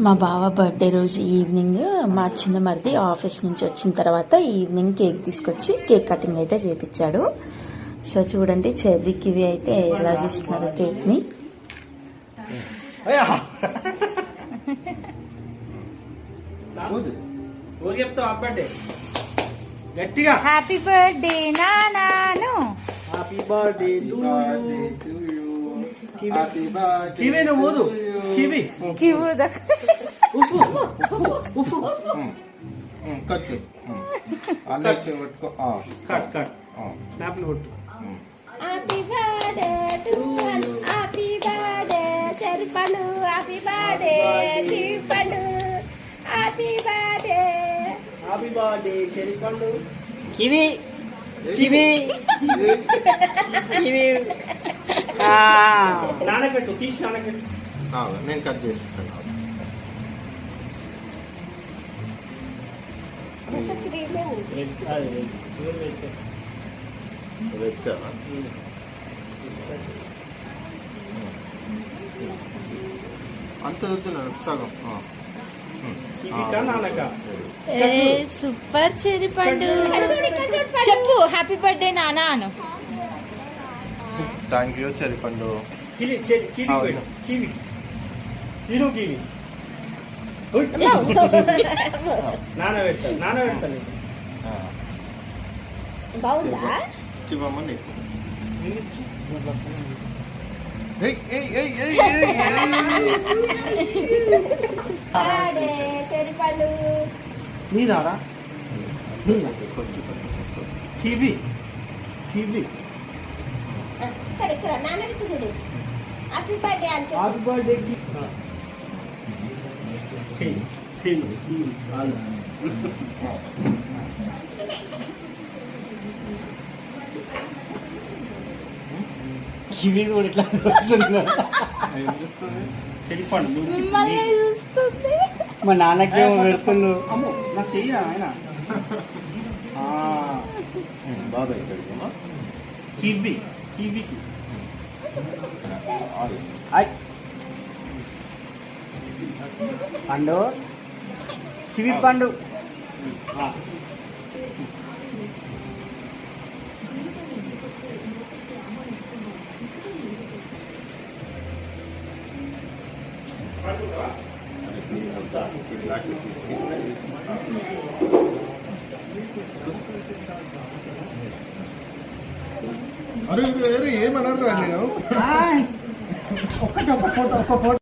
మా బావ బర్త్డే రోజు ఈవినింగ్ మా చిన్న మరిది ఆఫీస్ నుంచి వచ్చిన తర్వాత ఈవినింగ్ కేక్ తీసుకొచ్చి కేక్ కటింగ్ అయితే చేపించాడు. సో చూడండి చెర్రీ కివి అయితే ఎలా చూస్తున్నారు కేక్ని. గట్టిగా హ్యాపీ బర్త్డే నానాను. Happy birthday to you. Kiwi నువ్వు ఊదు. కివి కివుద ఉఫు ఉఫు కట్ కట్ కట్ స్నాప్లు కొట్టు. Happy birthday to you. Happy birthday చెర్పలు. హ్యాపీ బర్త్డే చెర్పలు. Happy birthday. హ్యాపీ బర్త్డే చెరిపండు. కివి కివి కివి నానబెట్టు, తీసి నానబెట్టు. నేను కట్ చేస్తాను. అంత వద్దున్నాను సగం. సూపర్ చెర్రీ పండు. చెప్పు హ్యాపీ బర్త్డే నానా అను. థ్యాంక్ యూ చెరిపండు. కివి కివి తిను కివి నానబెడతాను. బాగుందా? ఇవ్వమ్మ నీకు. చెర్రీ పండు నీదారా కివి కివి. ఇక్కడ నాన్నకి చూడు. హ్యాపీ బర్త్డే అంటే హ్యాపీ బర్త్డే కివి కూడా ఇట్లా వస్తుంది. చెరిపండు. మిమ్మల్ని చూస్తుంది. మా నాన్నకేమో పెడుతుండు. అమ్మో నాకు చెయ్యరా ఆయన. బాగా కివి కివికి పండు కివి పండు. అరే ఏమన్నారు నేను ఒక్కటి ఒక ఫోటో